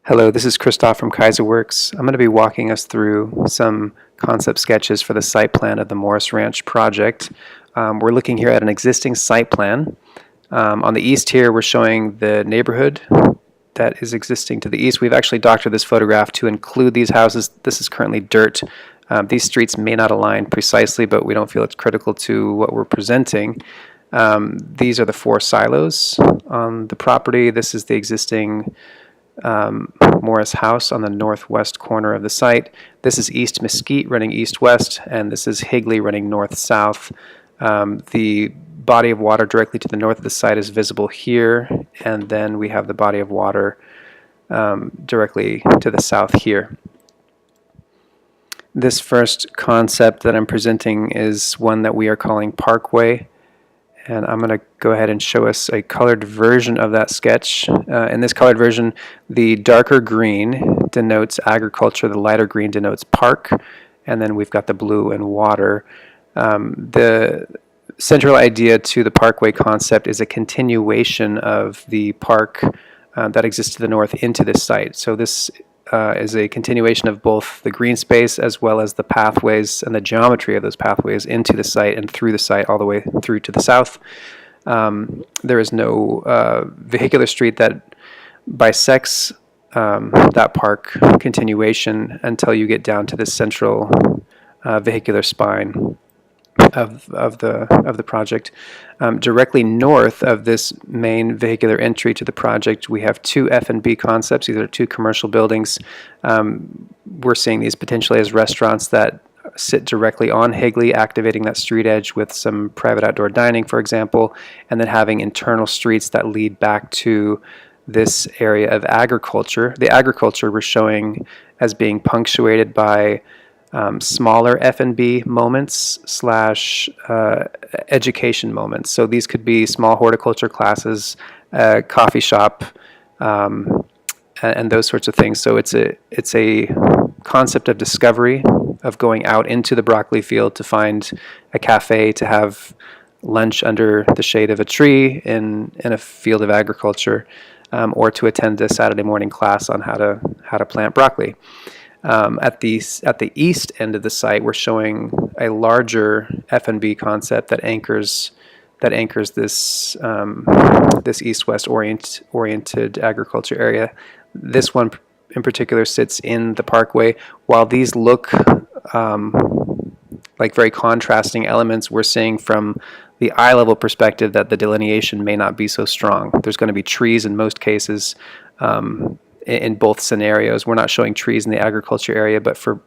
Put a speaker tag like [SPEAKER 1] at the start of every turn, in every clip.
[SPEAKER 1] Hello, this is Christoph from Kaiserworks. I'm going to be walking us through some concept sketches for the site plan of the Morris Ranch project. We're looking here at an existing site plan. On the east here, we're showing the neighborhood that is existing to the east. We've actually doctored this photograph to include these houses. This is currently dirt. These streets may not align precisely, but we don't feel it's critical to what we're presenting. These are the 4 silos on the property. This is the existing Morris House on the northwest corner of the site. This is East Mesquite running east-west, and this is Higley running north-south. The body of water directly to the north of the site is visible here, and then we have the body of water directly to the south here. This first concept that I'm presenting is one that we are calling Parkway. And I'm going to go ahead and show us a colored version of that sketch. In this colored version, the darker green denotes agriculture, the lighter green denotes park, and then we've got the blue and water. The central idea to the Parkway concept is a continuation of the park that exists to the north into this site. So this is a continuation of both the green space as well as the pathways and the geometry of those pathways into the site and through the site all the way through to the south. There is no vehicular street that bisects that park continuation until you get down to the central vehicular spine of the project. Directly north of this main vehicular entry to the project, we have 2 F&B concepts. These are 2 commercial buildings. We're seeing these potentially as restaurants that sit directly on Higley, activating that street edge with some private outdoor dining, for example, and then having internal streets that lead back to this area of agriculture. The agriculture we're showing as being punctuated by smaller F&B moments / education moments. So these could be small horticulture classes, coffee shop, and those sorts of things. So it's a concept of discovery, of going out into the broccoli field to find a cafe, to have lunch under the shade of a tree in a field of agriculture, or to attend a Saturday morning class on how to plant broccoli. At the east end of the site, we're showing a larger F&B concept that anchors this this east-west oriented agriculture area. This one in particular sits in the Parkway. While these look like very contrasting elements, we're seeing from the eye level perspective that the delineation may not be so strong. There's going to be trees in most cases. In both scenarios, we're not showing trees in the agriculture area, but for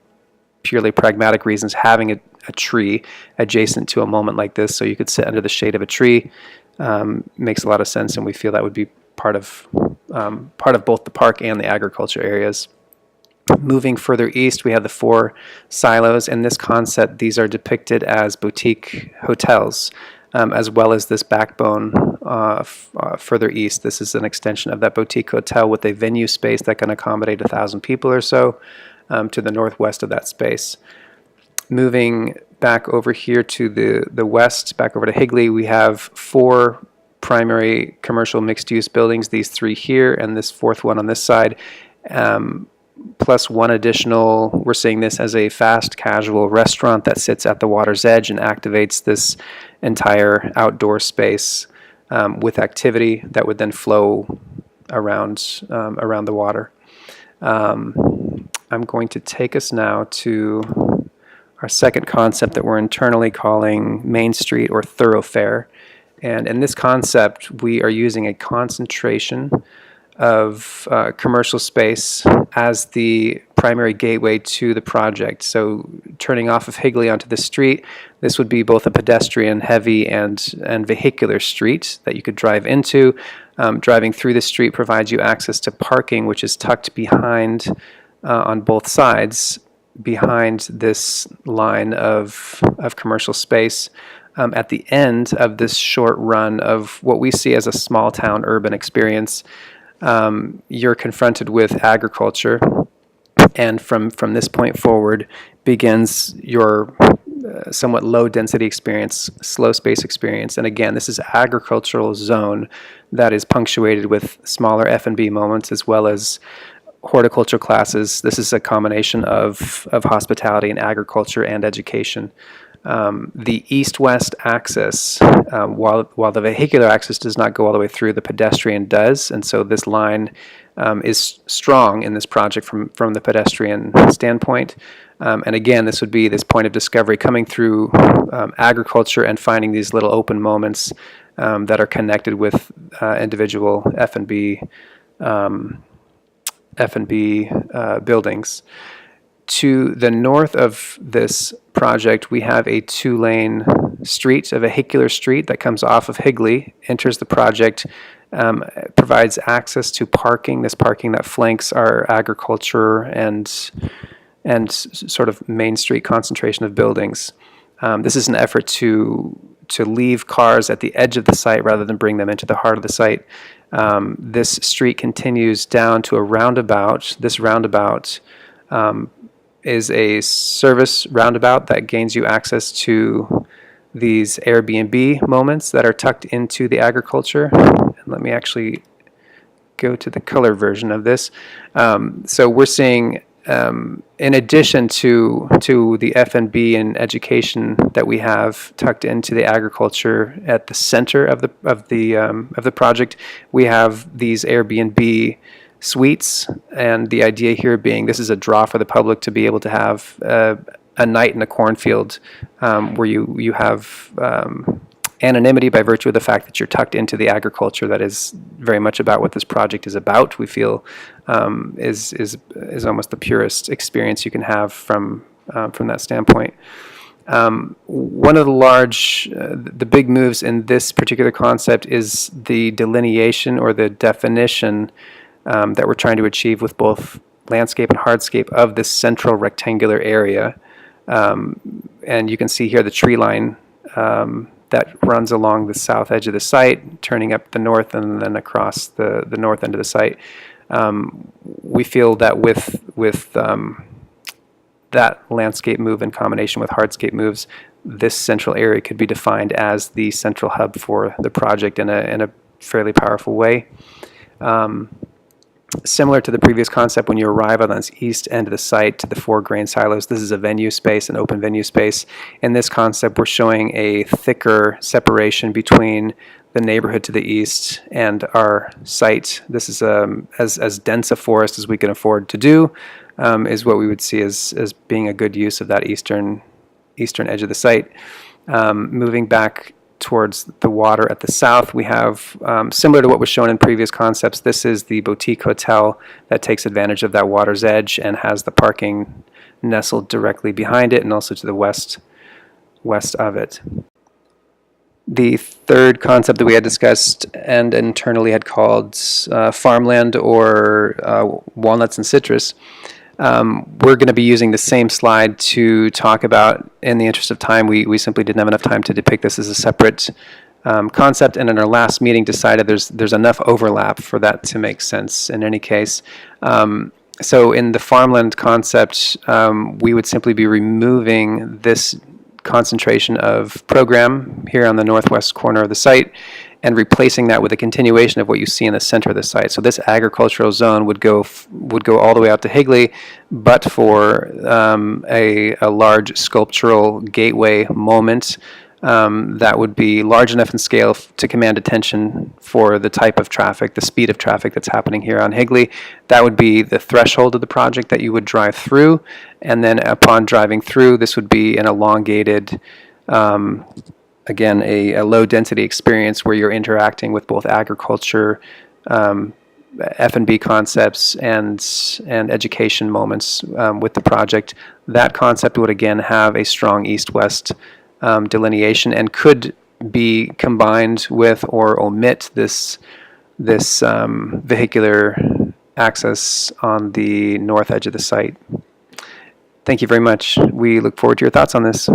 [SPEAKER 1] purely pragmatic reasons, having a tree adjacent to a moment like this, so you could sit under the shade of a tree, makes a lot of sense, and we feel that would be part of both the park and the agriculture areas. Moving further east, we have the 4 silos. In this concept, these are depicted as boutique hotels, as well as this backbone further east. This is an extension of that boutique hotel with a venue space that can accommodate 1,000 people or so to the northwest of that space. Moving back over here to the west, back over to Higley, we have 4 primary commercial mixed-use buildings, these 3 here and this 4th one on this side, plus 1 additional. We're seeing this as a fast casual restaurant that sits at the water's edge and activates this entire outdoor space with activity that would then flow around the water. I'm going to take us now to our second concept that we're internally calling Main Street or thoroughfare. And in this concept, we are using a concentration of commercial space as the primary gateway to the project. So turning off of Higley onto the street, this would be both a pedestrian heavy and vehicular street that you could drive into. Driving through the street provides you access to parking, which is tucked behind on both sides behind this line of commercial space. At the end of this short run of what we see as a small town urban experience, you're confronted with agriculture, and from this point forward begins your somewhat low density experience, slow space experience. And again, this is agricultural zone that is punctuated with smaller F&B moments as well as horticulture classes. This is a combination of hospitality and agriculture and education. The east-west axis, while the vehicular axis does not go all the way through, the pedestrian does, and so this line is strong in this project from the pedestrian standpoint. And again, this would be this point of discovery coming through agriculture and finding these little open moments that are connected with individual F&B buildings. To the north of this project, we have a two-lane street, a vehicular street that comes off of Higley, enters the project, provides access to parking, this parking that flanks our agriculture and sort of Main Street concentration of buildings. This is an effort to leave cars at the edge of the site rather than bring them into the heart of the site. This street continues down to a roundabout. This roundabout is a service roundabout that gains you access to these Airbnb moments that are tucked into the agriculture. And let me actually go to the color version of this. So we're seeing, in addition to the F&B and education that we have tucked into the agriculture at the center of the project, we have these Airbnb suites, and the idea here being this is a draw for the public to be able to have a night in a cornfield where you have anonymity by virtue of the fact that you're tucked into the agriculture that is very much about what this project is about. We feel is almost the purest experience you can have from that standpoint. One of the big moves in this particular concept is the delineation or the definition that we're trying to achieve with both landscape and hardscape of this central rectangular area. And you can see here the tree line that runs along the south edge of the site, turning up the north and then across the north end of the site. We feel that with that landscape move in combination with hardscape moves, this central area could be defined as the central hub for the project in a fairly powerful way. Similar to the previous concept, when you arrive on this east end of the site to the 4 grain silos, this is a venue space, an open venue space. In this concept, we're showing a thicker separation between the neighborhood to the east and our site. This is as dense a forest as we can afford to do, is what we would see as being a good use of that eastern edge of the site. Moving back towards the water at the south, we have, similar to what was shown in previous concepts, this is the boutique hotel that takes advantage of that water's edge and has the parking nestled directly behind it and also to the west of it. The third concept that we had discussed and internally had called farmland or walnuts and citrus. We're going to be using the same slide to talk about. In the interest of time, we simply didn't have enough time to depict this as a separate concept, and in our last meeting decided there's enough overlap for that to make sense in any case. So in the farmland concept, we would simply be removing this concentration of program here on the northwest corner of the site and replacing that with a continuation of what you see in the center of the site. So this agricultural zone would go all the way out to Higley, but for a large sculptural gateway moment that would be large enough in scale to command attention for the type of traffic, the speed of traffic that's happening here on Higley. That would be the threshold of the project that you would drive through, and then upon driving through, this would be an elongated again, a low-density experience where you're interacting with both agriculture, F&B concepts, and education moments with the project. That concept would again have a strong east-west delineation and could be combined with or omit this vehicular access on the north edge of the site. Thank you very much. We look forward to your thoughts on this.